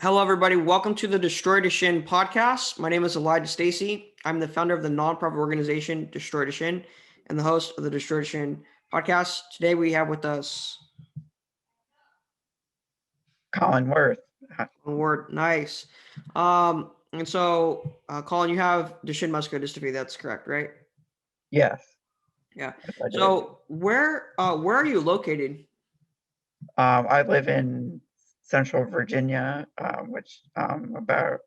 Hello, everybody. Welcome to the Destroy Duchenne podcast. My name is Stacy. I'm the founder of the nonprofit organization Destroy Duchenne and the host of the Destroy Duchenne podcast. Today, we have with us Colin Werth. Word. Nice. And so, Colin, you have Duchenne muscular dystrophy. That's correct, right? Yes, Yeah. yes, I do. So, where are you located? I live in Central Virginia, which about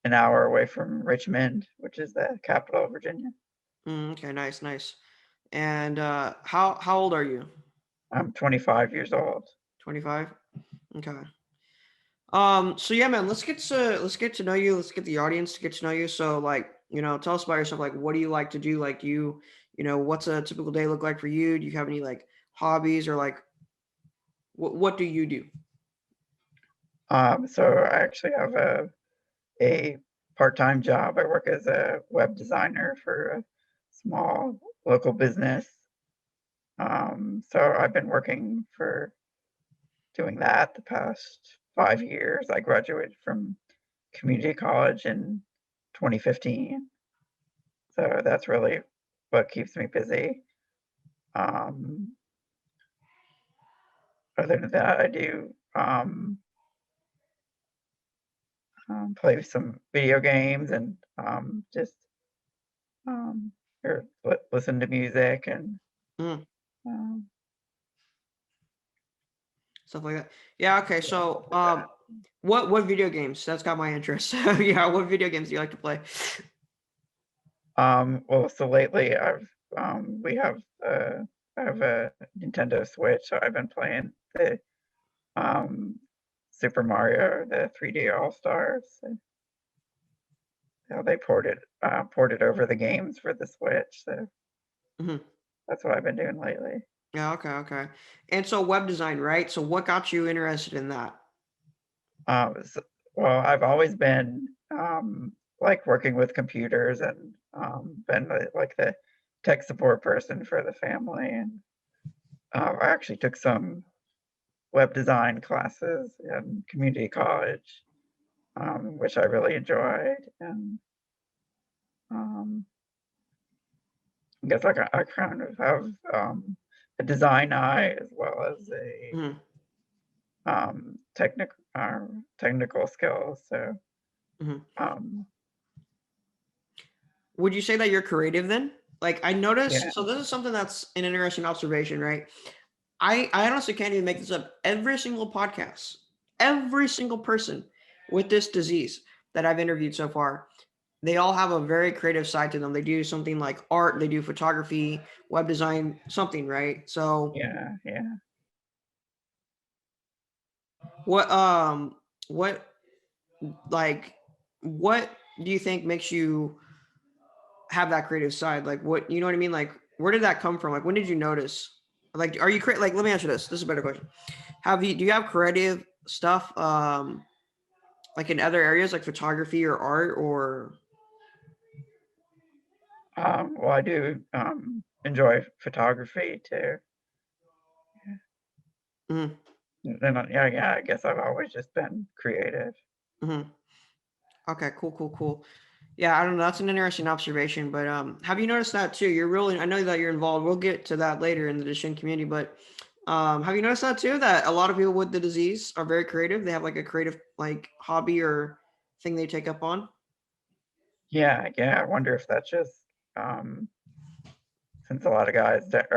an hour away from Richmond, which is the capital of Virginia. Okay, nice. And how old are you? I'm 25 years old. 25. Okay. So yeah, man, let's get to know you. Let's get the audience to get to know you. So tell us about yourself. Like, what do you like to do? Like, what's a typical day look like for you? Do you have any like hobbies or like what do you do? So I actually have a part-time job. I work as a web designer for a small local business. So I've been working for doing that the past 5 years. I graduated from community college in 2015. So that's really what keeps me busy. Um, Other than that, I do play some video games and just um, listen to music and Mm, um, stuff like that. Yeah. Okay. yeah, stuff So like that. what video games? That's got my interest. Yeah. What video games do you like to play? Well, so lately we have I have a Nintendo Switch, so I've been playing the um, Super Mario, the 3D All Stars. How they ported over the games for the Switch. So Hmm. that's what I've been doing lately. Yeah. Okay. And so web design, right? So what got you interested in that? So, well, I've always been like working with computers and been like the tech support person for the family. And I actually took some web design classes in community college, which I really enjoyed. And um, I guess I kind of have a design eye as well as a Hmm. technical skills. So Hmm. um, Would you say that you're creative then? Like I yeah, noticed, so this is something that's an interesting observation, right? I honestly can't even make this up. Every single podcast, every single person with this disease that I've interviewed so far, they all have a very creative side to them. They do something like art, they do photography, web design, something, right? So yeah. what what like what do you think makes you have that creative side? Like what you know what I mean? Like where did that come from? Like when did you notice? Like are you like let me answer this. This is a better question. Do you have creative stuff like in other areas like photography or art or Well, I do enjoy photography too. mm-hmm, And yeah, I guess I've always just been creative. mm-hmm. Okay, cool. Yeah, I don't know. That's an interesting observation, but have you noticed that too? You're really I know that you're involved. We'll get to that later in the Duchenne community, but have you noticed that too? That a lot of people with the disease are very creative. They have like a creative like hobby or thing they take up on. Yeah. I wonder if that's just um, since a lot of guys that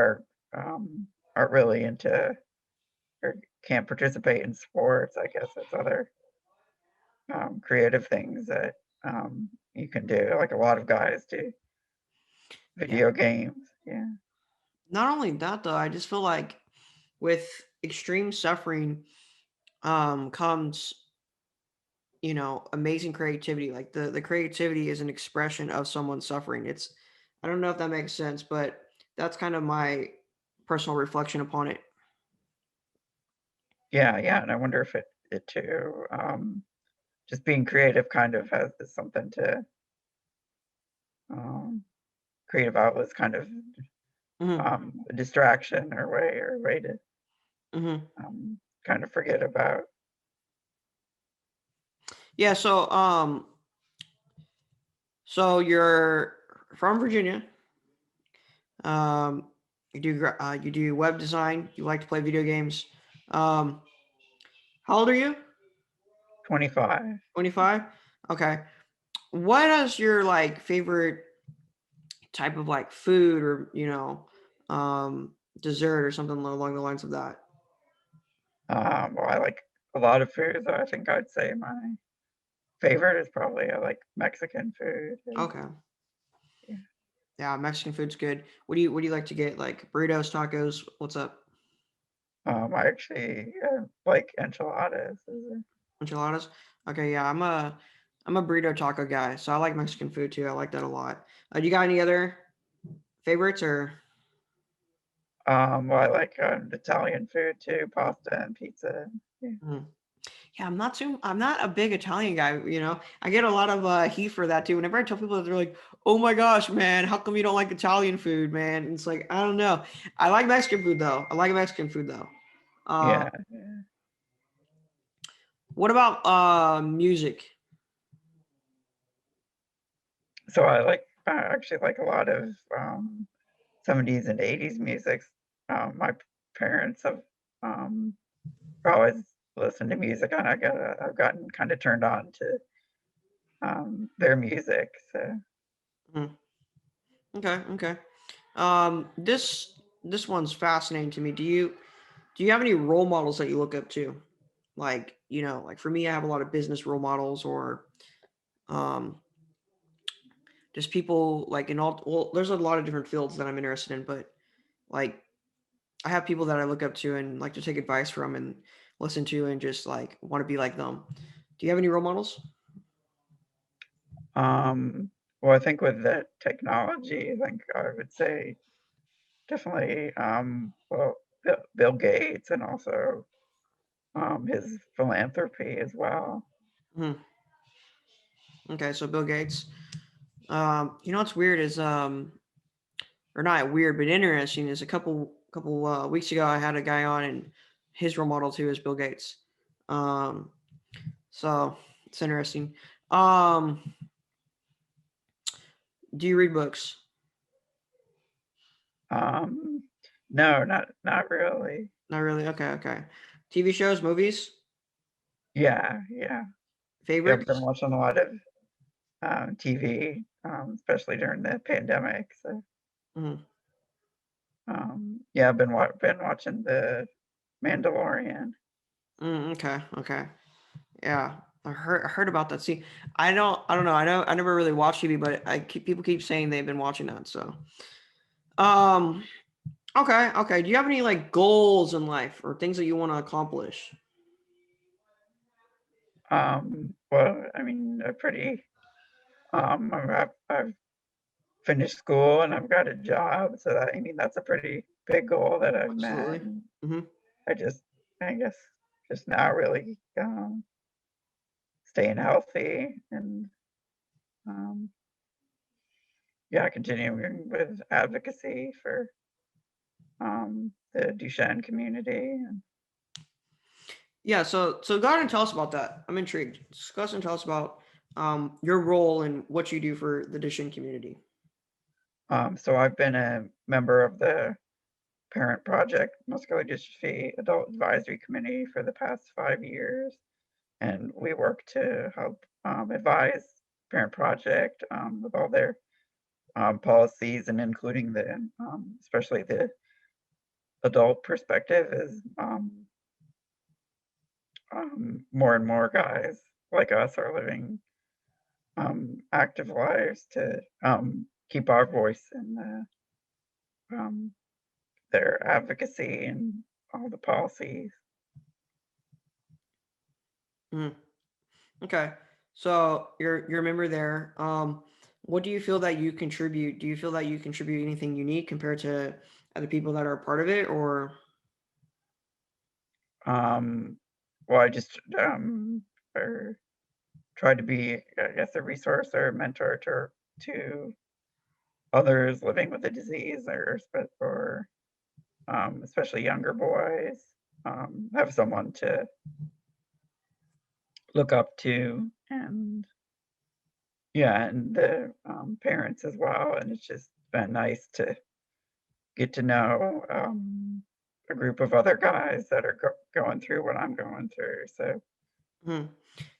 um, aren't really into or can't participate in sports. I guess it's other creative things that you can do. Like a lot of guys do Yeah. video games. Yeah, Not only that though, I just feel like with extreme suffering comes amazing creativity. Like the creativity is an expression of someone's suffering. It's I don't know if that makes sense, but that's kind of my personal reflection upon it. yeah. And I wonder if it too. Just being creative kind of has something to um, creative outlets kind of Hmm. a distraction or a way to Hmm. kind of forget about Yeah. So you're from Virginia. Um, you do web design. You like to play video games. Um, how old are you? 25. 25. Okay. What is your like favorite type of like food or dessert or something along the lines of that? Well, I like a lot of foods. I think I'd say my favorite is probably I like Mexican food. Okay. Yeah. Yeah, Mexican food's good. What do you like to get? Like burritos, tacos? What's up? I actually like enchiladas. Enchiladas? Okay, yeah, I'm a burrito taco guy, so I like Mexican food too. I like that a lot. Do you got any other favorites or? Well, I like Italian food too, pasta and pizza. Yeah. Mhm. Yeah, I'm not a big Italian guy. I get a lot of heat for that too. Whenever I tell people that, they're like, "Oh my gosh, man, how come you don't like Italian food, man?" And it's like, I don't know. I like Mexican food though. I like Mexican food though. Uh, Yeah. Yeah. what about music? So I actually like a lot of 70s and 80s music. My parents have um, always listened to music, and I've gotten kind of turned on to their music. So Mhm. Okay, okay. This one's fascinating to me. Do you have any role models that you look up to? Like for me, I have a lot of business role models or um just people like in all well, there's a lot of different fields that I'm interested in, but like I have people that I look up to and like to take advice from and listen to and just like want to be like them. Do you have any role models? um, well, I think with the technology, I think I would say definitely well, Bill Gates, and also his philanthropy as well. Hmm. Okay, so Bill Gates. What's weird is or not weird, but interesting is a couple weeks ago I had a guy on and his role model too is Bill Gates. Um, so it's interesting. Um, do you read books? Um, no, not really. Not really. Okay, okay. TV shows, movies, Yeah, yeah. Yeah, I've been favorites? watching a lot of TV, especially during the pandemic. So, Mhm. yeah, been watching The Mandalorian. Okay, okay. Yeah, I heard about that. See, I don't know. I never really watched TV, but people keep saying they've been watching that. So, um, okay, okay. Do you have any like goals in life or things that you want to accomplish? Well, I mean, a pretty I've finished school and I've got a job, so that I mean that's a pretty big goal that I've met. Absolutely. And Hmm. I just I guess just now really staying healthy and um, yeah, continuing with advocacy for the Duchenne community. And Yeah. So go ahead and tell us about that. I'm intrigued. Discuss and tell us about your role and what you do for the Duchenne community. so I've been a member of the Parent Project Muscular Dystrophy Adult Advisory Committee for the past 5 years, and we work to help advise Parent Project with all their policies, and including the especially the adult perspective is more and more guys like us are living active lives to keep our voice in um, their advocacy and all the policies. Mhm. Okay. So you're a member there. What do you feel that you contribute? Do you feel that you contribute anything unique compared to other people that are a part of it, or Um, well, I just or try to be, I guess, a resource or a mentor to others living with the disease, or especially younger boys, have someone to look up to and yeah, and the parents as well. And it's just been nice to get to know a group of other guys that are going through what I'm going through. So Mhm.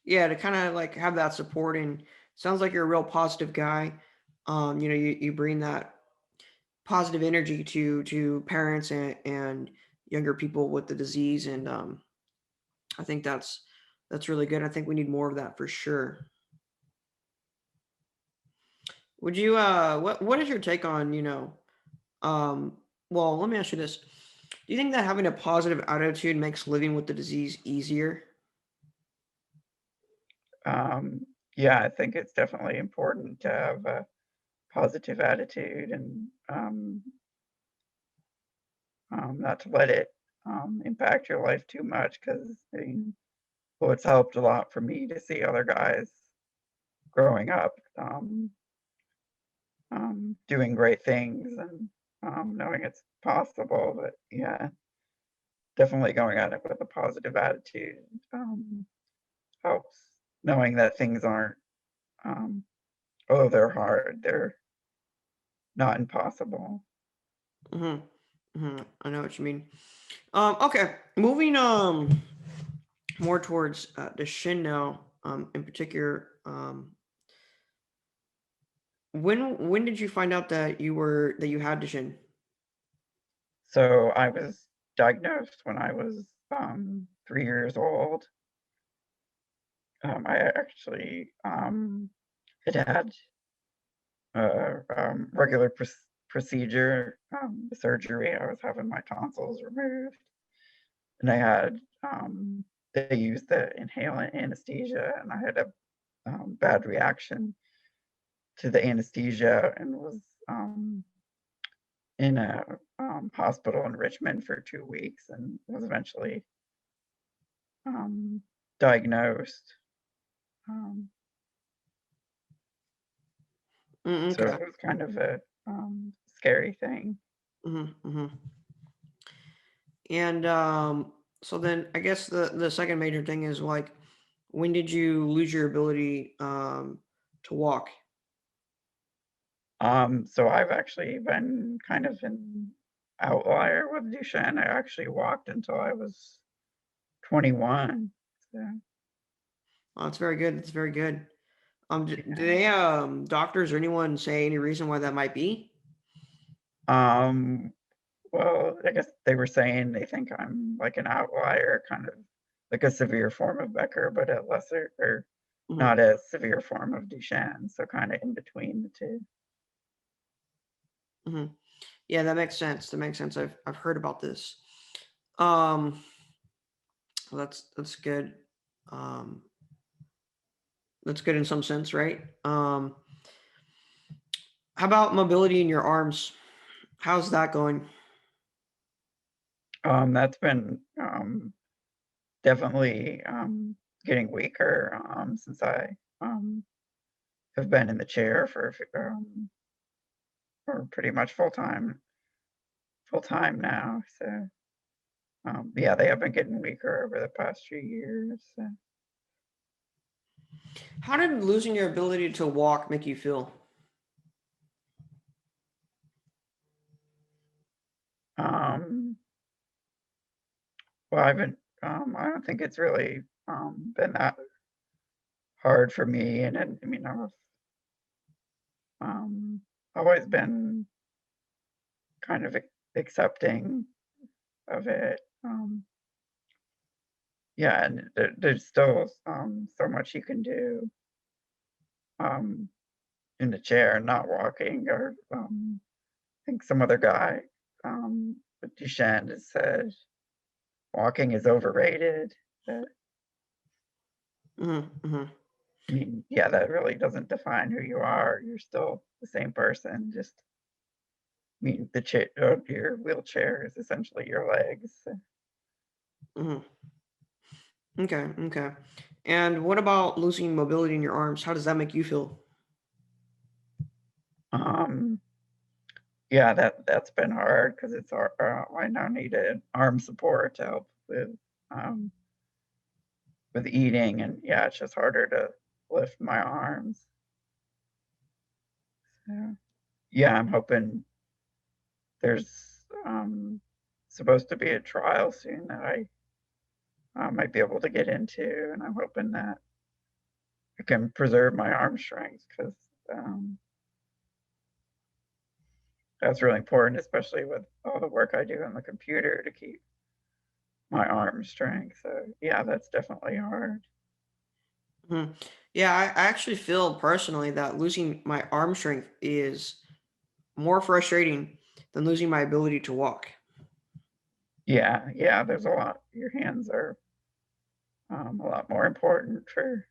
Yeah, to kind of like have that support, and sounds like you're a real positive guy. You bring that positive energy to parents and younger people with the disease, and I think that's really good. I think we need more of that for sure. Would you what is your take on, um well, let me ask you this. Do you think that having a positive attitude makes living with the disease easier? um, yeah, I think it's definitely important to have a positive attitude and not to let it impact your life too much. Because well, it's helped a lot for me to see other guys growing up, doing great things and knowing it's possible. But yeah, definitely going at it with a positive attitude um, helps. Knowing that things aren't, um, oh, they're hard, they're not impossible. Mhm. Mhm. I know what you mean. Okay, moving more towards the shin now, in particular. When did you find out that you had the shin? So I was diagnosed when I was 3 years old. I actually had regular procedure, surgery. I was having my tonsils removed, and I had they used the inhalant anesthesia, and I had a bad reaction to the anesthesia and was in a hospital in Richmond for 2 weeks, and was eventually um, diagnosed. Um, so Okay. it was kind of a scary thing. Hmm. Hmm. And so then I guess the second major thing is like, when did you lose your ability to walk? So I've actually been kind of an outlier with Duchenne. I actually walked until I was 21. So, Oh, that's very good. That's very good. Do yeah. they doctors or anyone say any reason why that might be? Um, well, I guess they were saying they think I'm like an outlier, kind of like a severe form of Becker, but a lesser or Hmm. not as severe form of Duchenne. So kind of in between the two. Hmm. Yeah, that makes sense. That makes sense. I've heard about this. Um, well, that's good. Um, that's good in some sense, right? How about mobility in your arms? How's that going? That's been definitely getting weaker since I have been in the chair for pretty much full time now. So yeah, they have been getting weaker over the past few years. So, How did losing your ability to walk make you feel? um, well, I don't think it's really been that hard for me, and I mean um, always been kind of accepting of it. Yeah, and there's still so much you can do um, in the chair, not walking, or I think some other guy with Duchenne has said walking is overrated. But, Hmm. Hmm. I mean, yeah, that really doesn't define who you are. You're still the same person. Just, I mean, the chair, your wheelchair is essentially your legs. So, Hmm. Okay. Okay. And what about losing mobility in your arms? How does that make you feel? Um, yeah, that's been hard because I now need an arm support to help um, with eating, and yeah, it's just harder to lift my arms. So, yeah, I'm hoping there's supposed to be a trial soon that I might be able to get into, and I'm hoping that I can preserve my arm strength because that's really important, especially with all the work I do on the computer to keep my arm strength. So yeah, that's definitely hard. Mhm. Yeah, I actually feel personally that losing my arm strength is more frustrating than losing my ability to walk. Yeah, yeah, there's a lot. Your hands are a lot more important for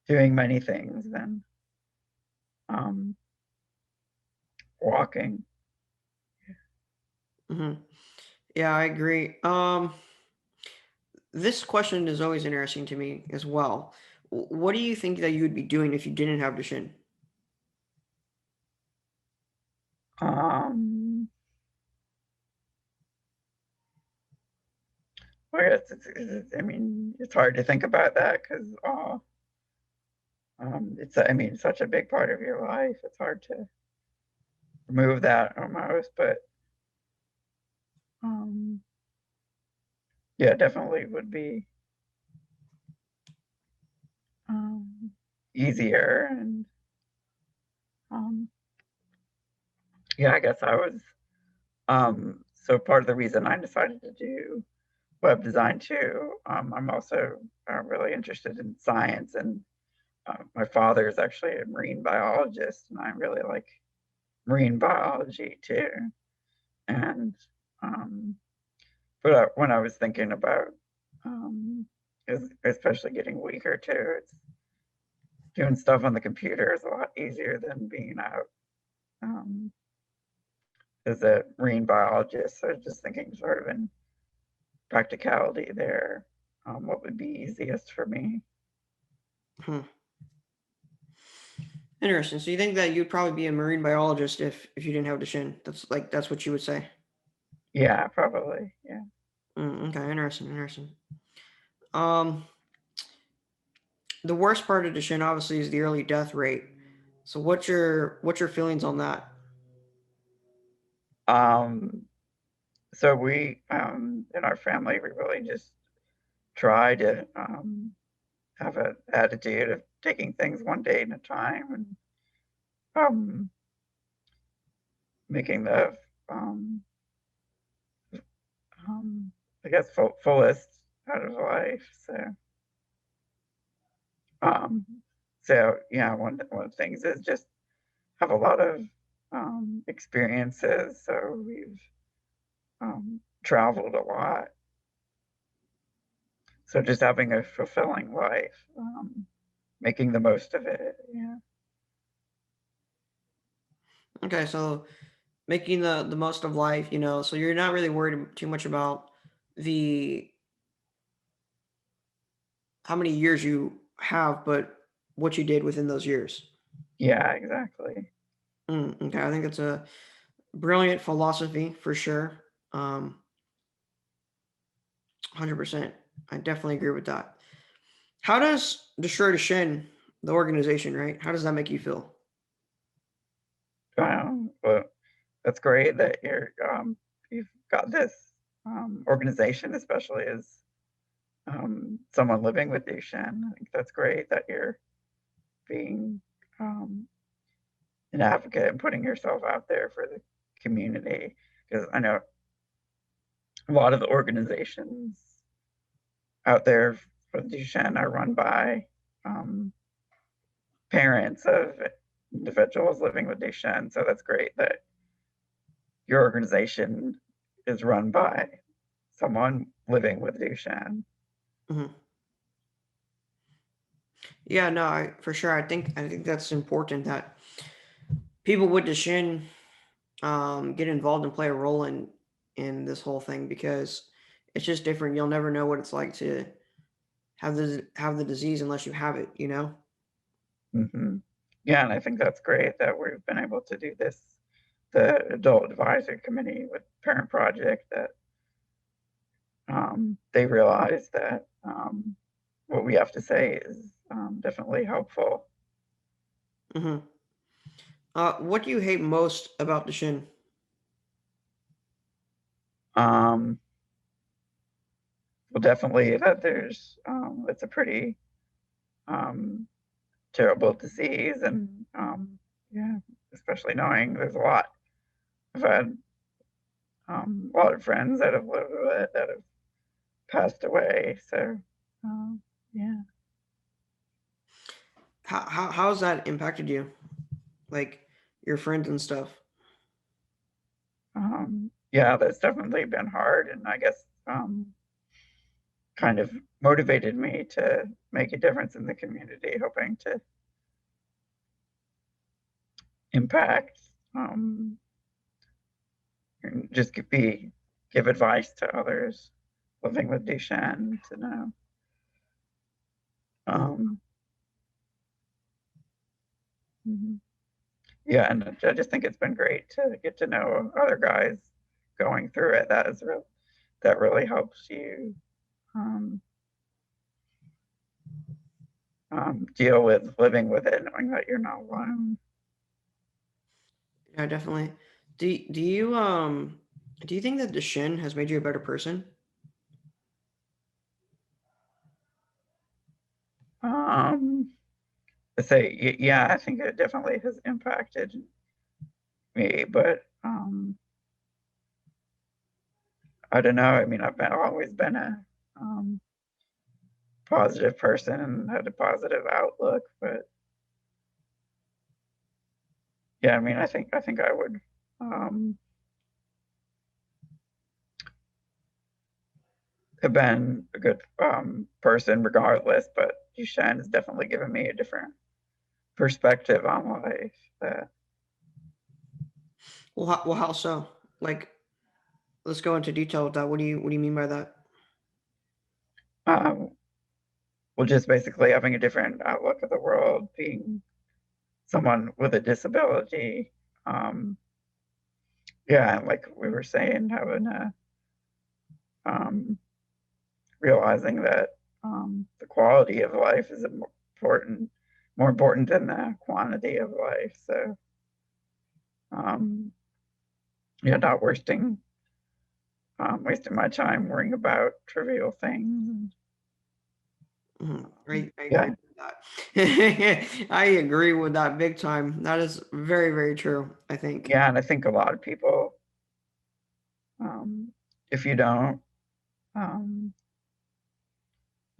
doing many things than um, walking. Hmm. Yeah, I agree. This question is always interesting to me as well. What do you think that you would be doing if you didn't have Duchenne? Um, well, I mean, it's hard to think about that because it's, I mean, such a big part of your life. It's hard to remove that almost, but um, yeah, definitely would be um, easier. And um, yeah, I guess I was, so part of the reason I decided to do web design too, I'm also really interested in science, and my father is actually a marine biologist, and I really like marine biology too. And um, but when I was thinking about, um, especially getting weaker too, it's doing stuff on the computer is a lot easier than being out um, as a marine biologist. So just thinking sort of in practicality there, what would be easiest for me. Hmm. Interesting. So you think that you'd probably be a marine biologist if you didn't have Duchenne? That's what you would say. Yeah, probably. Yeah. Okay, interesting, interesting. Um, the worst part of Duchenne obviously is the early death rate. So what's your feelings on that? Um, so we, in our family, we really just try to have an attitude of taking things one day at a time, and um, making the, um, um, I guess, fullest out of life. Um, so yeah, one of the things is just have a lot of experiences. So we've traveled a lot. So just having a fulfilling life, making the most of it. Yeah. Okay, so making the most of life, so you're not really worried too much about the how many years you have, but what you did within those years. Yeah, exactly. Okay, I think it's a brilliant philosophy for sure. 100%. I definitely agree with that. How does Destroy Duchenne, the organization, right? How does that make you feel? Well, that's great that you've got this organization, especially as someone living with Duchenne. I think that's great that you're being um, an advocate and putting yourself out there for the community. Because I know a lot of the organizations out there for Duchenne are run by um, parents of individuals living with Duchenne. So that's great that your organization is run by someone living with Duchenne. Mhm. Yeah, no, for sure. I think that's important that people with Duchenne get involved and play a role in this whole thing because it's just different. You'll never know what it's like to have the disease unless you have it. Hmm. Yeah, and I think that's great that we've been able to do this. The adult advisory committee with Parent Project, that they realize that what we have to say is definitely helpful. Hmm. What do you hate most about the shin? Um, well, definitely that it's a pretty um, terrible disease, and yeah, especially knowing there's a lot. I've had a lot of friends that have lived with it that have passed away. So, yeah. How's that impacted you? Like your friends and stuff? Yeah, that's definitely been hard, and I guess kind of motivated me to make a difference in the community, hoping to impact, and just give advice to others living with Duchenne to know. Mhm. Um, mhm. Yeah, and I just think it's been great to get to know other guys going through it. That really helps you um, deal with living with it, knowing that you're not alone. Yeah, definitely. Do you think that the shin has made you a better person? Um, I say, yeah, I think it definitely has impacted me, but I don't know. I mean, always been a um, positive person and had a positive outlook, but yeah, I mean, I think I would um, have been a good person regardless. But Duchenne has definitely given me a different perspective on life. That Well, how so? Like, let's go into detail with that. What do you mean by that? um, well, just basically having a different outlook of the world, being someone with a disability. Um, yeah, and like we were saying, having a um, realizing that the quality of life is important, more important than the quantity of life. So, um, yeah, not wasting my time worrying about trivial things. Mhm. I agree Yeah, with that. I agree with that big time. That is very, very true, I think. yeah, and I think a lot of people, um, if you don't um,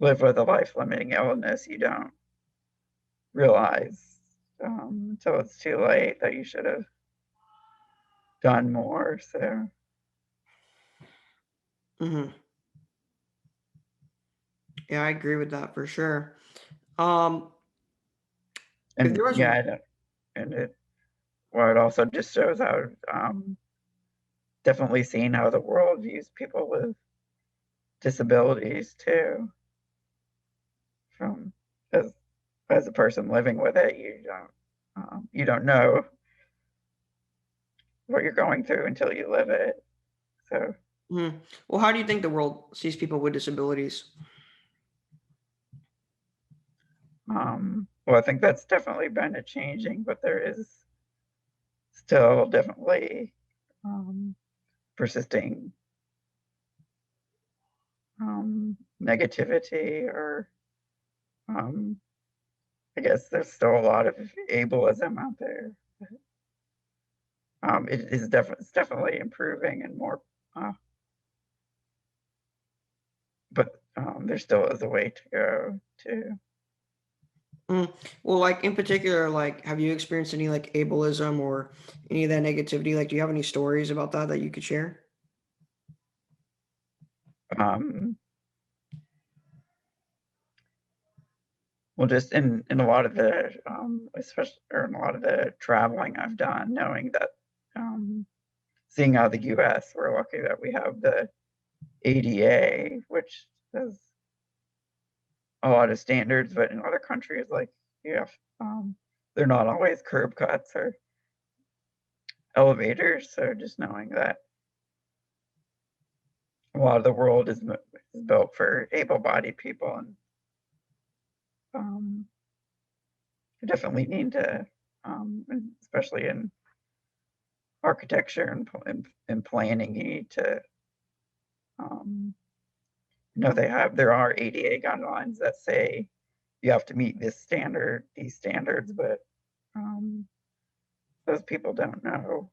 live with a life-limiting illness, you don't realize until it's too late that you should have done more. So, Hmm. Yeah, I agree with that for sure. Um, if and there was, yeah, I don't, and it well, it also just shows how definitely seeing how the world views people with disabilities too. From as as a person living with it, you don't know what you're going through until you live it. So, mhm. Well, how do you think the world sees people with disabilities? well, I think that's definitely been a changing, but there is still definitely um, persisting negativity, or um, I guess there's still a lot of ableism out there. It's definitely improving and more, uh, but there still is a way to go too. Mm. Well, like in particular, like have you experienced any like ableism or any of that negativity? Like, do you have any stories about that that you could share? Um, well, just in a lot of the especially or in a lot of the traveling I've done, knowing that seeing how the U.S. we're lucky that we have the ADA, which has a lot of standards, but in other countries like yeah, um, they're not always curb cuts or elevators. So just knowing that a lot of the world is built for able-bodied people, and you definitely need to, especially in architecture and planning, you need to, there are ADA guidelines that say you have to meet these standards, but those people don't know,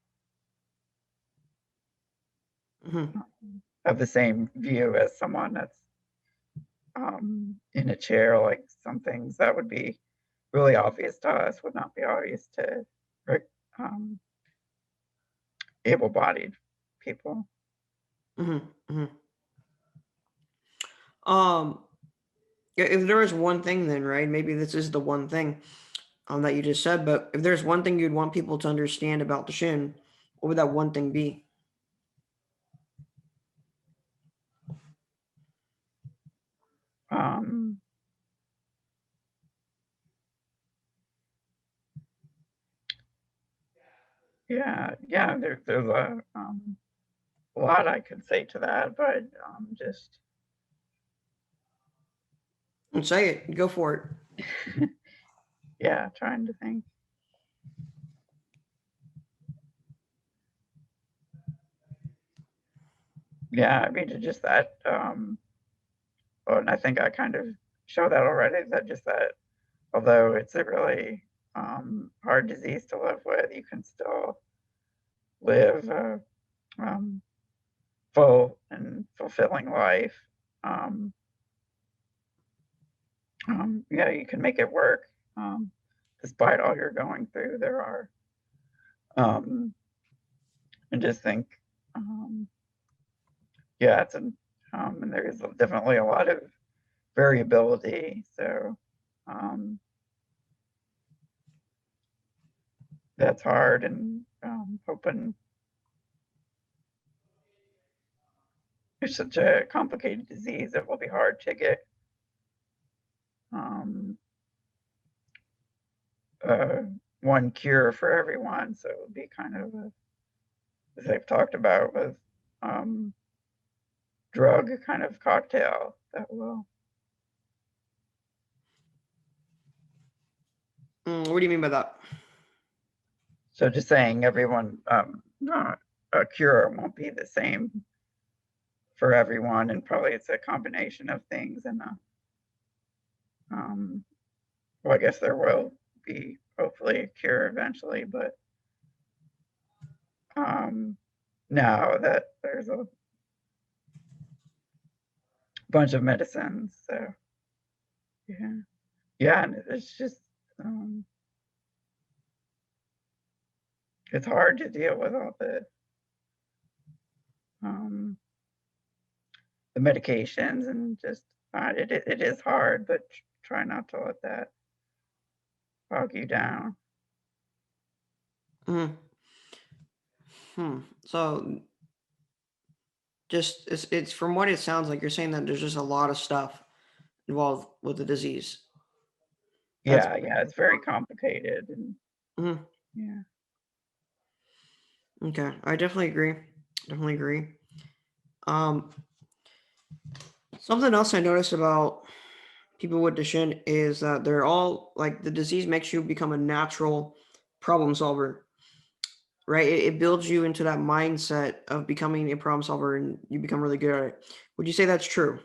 have the same view as someone that's in a chair. Like some things that would be really obvious to us would not be obvious to able-bodied people. If there is one thing, then right, maybe this is the one thing that you just said. But if there's one thing you'd want people to understand about the shin, what would that one thing be? Yeah, there's a lot I could say to that, but just And say it. Go for it. yeah, trying to think. Yeah, I mean, just that. Well, and I think I kind of showed that already. That just that, although it's a really hard disease to live with, you can still live a full and fulfilling life. Yeah, you can make it work despite all you're going through. There are, and just think, yeah, and there is definitely a lot of variability. So that's hard, and hoping it's such a complicated disease, it will be hard to get one cure for everyone. So it would be kind of, as I've talked about with drug kind of cocktail that will. What do you mean by that? So just saying everyone, not a cure won't be the same for everyone, and probably it's a combination of things. And well, I guess there will be hopefully a cure eventually, but now that there's a bunch of medicines. So yeah, and it's just it's hard to deal with all the medications, and just it is hard, but try not to let that bog you down. So just it's from what it sounds like, you're saying that there's just a lot of stuff involved with the disease. Yeah, it's very complicated, and yeah. Okay, I definitely agree. Definitely agree. Something else I noticed about people with Duchenne is that they're all like the disease makes you become a natural problem solver, right? It builds you into that mindset of becoming a problem solver, and you become really good at it. Would you say that's true?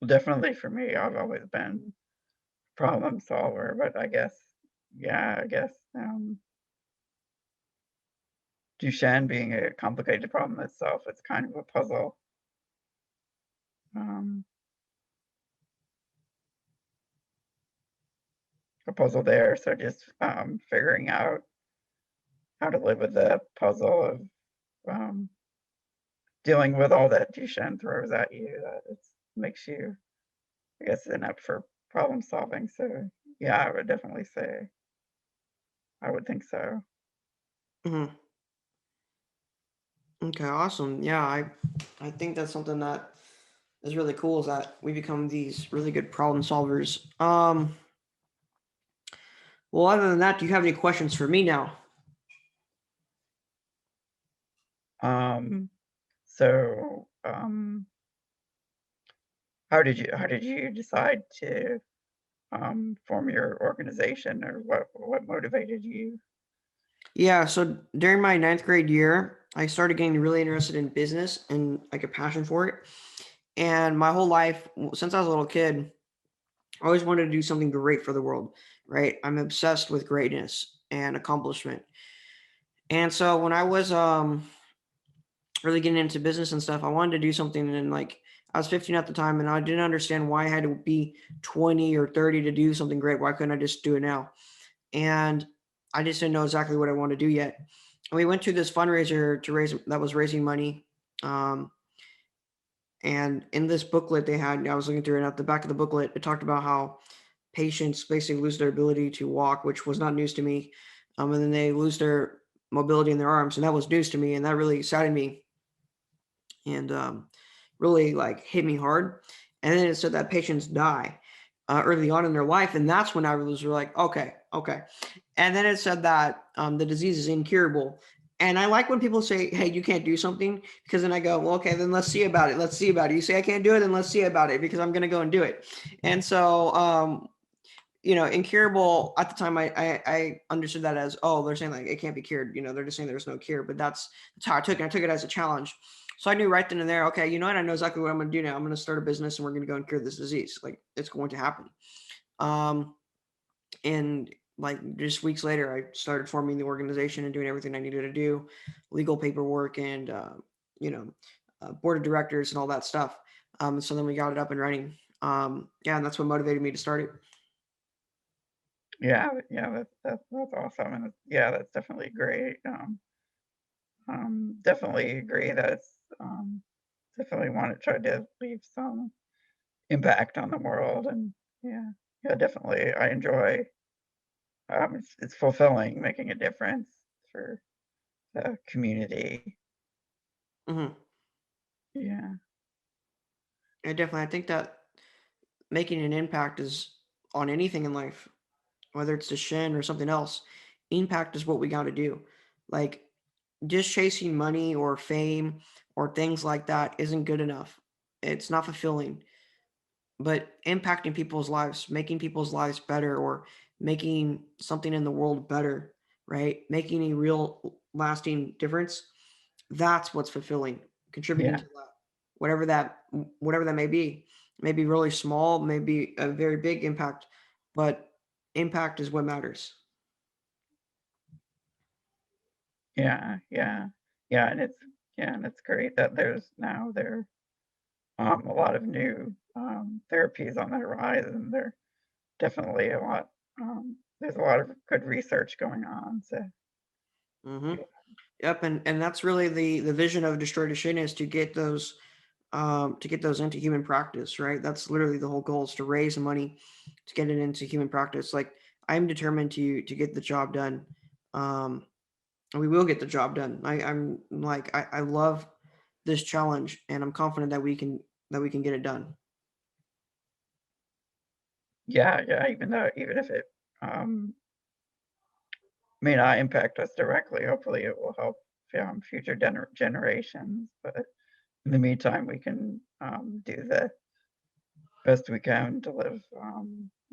Definitely for me, I've always been problem solver, but I guess, Duchenne being a complicated problem itself, it's kind of a puzzle. There. So just figuring out how to live with the puzzle of dealing with all that Duchenne throws at you, that it makes you, I guess, inept for problem solving. So yeah, I would definitely say I would think so. Okay, awesome. Yeah, I think that's something that is really cool, is that we become these really good problem solvers. Well, other than that, do you have any questions for me now? So how did you decide to form your organization, or what motivated you? Yeah, so during my ninth grade year, I started getting really interested in business and like a passion for it. And my whole life, since I was a little kid, I always wanted to do something great for the world, right? I'm obsessed with greatness and accomplishment. And so when I was really getting into business and stuff, I wanted to do something, and like I was 15 at the time and I didn't understand why I had to be 20 or 30 to do something great. Why couldn't I just do it now? And I just didn't know exactly what I wanted to do yet. And we went to this fundraiser to raise that was raising money. Um, and in this booklet they had, I was looking through it. At the back of the booklet, it talked about how patients basically lose their ability to walk, which was not news to me. And then they lose their mobility in their arms, and that was news to me, and that really saddened me and really like hit me hard. And then it said that patients die early on in their life, and that's when I was like, okay, okay. And then it said that the disease is incurable. And I like when people say, "Hey, you can't do something," because then I go, "Well, okay, then let's see about it. Let's see about it." You say I can't do it, then let's see about it because I'm going to go and do it. And so incurable at the time, I understood that as, oh, they're saying like it can't be cured. They're just saying there's no cure. But that's how I took it. I took it as a challenge. So I knew right then and there, okay, you know what? I know exactly what I'm going to do now. I'm going to start a business and we're going to go and cure this disease. Like it's going to happen. Um, and like just weeks later, I started forming the organization and doing everything I needed to do, legal paperwork and you know, board of directors and all that stuff. So then we got it up and running. Yeah, and that's what motivated me to start it. Yeah, yeah, that's awesome, and yeah, that's definitely great. Definitely agree that it's definitely want to try to leave some impact on the world, and yeah, yeah, definitely. I enjoy. It's fulfilling making a difference for the community. Hmm. Yeah, Yeah, definitely. I think that making an impact is on anything in life, whether it's the shin or something else. Impact is what we got to do. Like just chasing money or fame or things like that isn't good enough. It's not fulfilling. But impacting people's lives, making people's lives better, or making something in the world better, right? Making a real lasting difference. That's what's fulfilling. Contributing yeah, to that, whatever that may be. Maybe really small, maybe a very big impact, but impact is what matters. yeah, yeah, yeah, and it's great that there a lot of new therapies on the horizon. There definitely a lot. There's a lot of good research going on. So Hmm. Yep, and that's really the vision of Destroy Duchenne is to get those into human practice, right? That's literally the whole goal is to raise money to get it into human practice. Like I'm determined to get the job done. Um, and we will get the job done. I'm like I love this challenge, and I'm confident that we can get it done. yeah, yeah. Even if it um, may not impact us directly, hopefully it will help future generations. But in the meantime, we can do the best we can to live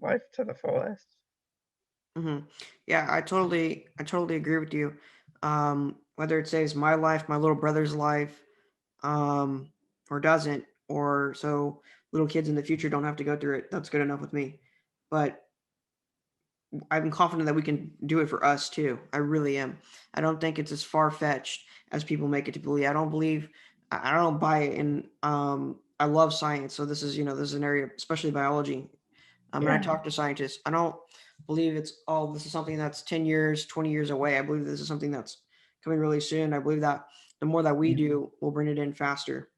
life to the fullest. Hmm. Yeah, I totally agree with you. Whether it saves my life, my little brother's life, or doesn't, or so little kids in the future don't have to go through it. That's good enough with me. But I'm confident that we can do it for us too. I really am. I don't think it's as far fetched as people make it to believe. I don't believe. I don't buy it. And I love science. So this is an area, especially biology. And I Yeah, talk to scientists. I don't believe it's this is something that's 10 years, 20 years away. I believe this is something that's coming really soon. I believe that the more that we yeah, do, we'll bring it in faster.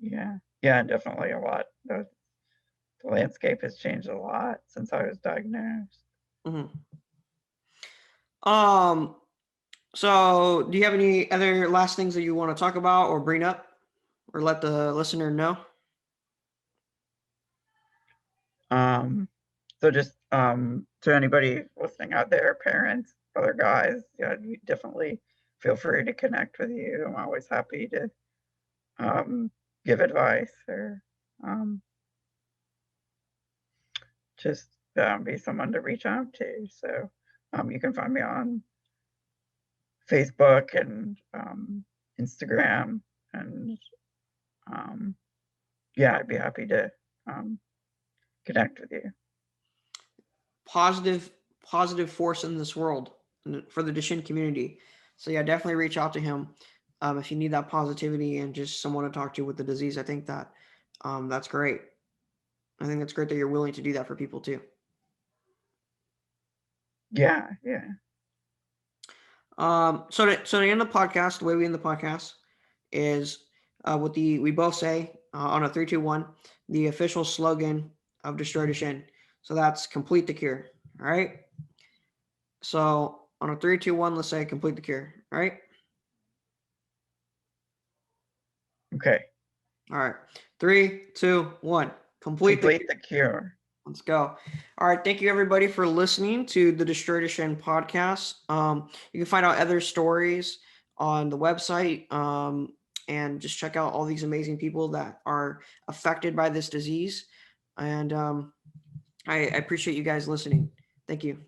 yeah, yeah. Definitely a lot. The landscape has changed a lot since I was diagnosed. Mhm. Um, so do you have any other last things that you want to talk about or bring up or let the listener know? Um, so just to anybody listening out there, parents, other guys, yeah, you definitely feel free to connect with you. I'm always happy to um, give advice or just be someone to reach out to. So you can find me on Facebook and Instagram, and yeah, I'd be happy to connect with you. Positive force in this world for the Duchenne community. So yeah, definitely reach out to him if you need that positivity and just someone to talk to with the disease. I think that that's great. I think that's great that you're willing to do that for people too. Yeah, yeah. So the end of the podcast, the way we end the podcast is we both say on a 3, 2, 1, the official slogan of Destroy Duchenne. So that's complete the cure. All right. So on a 3, 2, 1, let's say complete the cure. All right. Okay. All right. 3, 2, 1. Complete the cure. Let's go. All right. Thank you, everybody, for listening to the Destroy Duchenne podcast. You can find out other stories on the website and just check out all these amazing people that are affected by this disease. And I appreciate you guys listening. Thank you.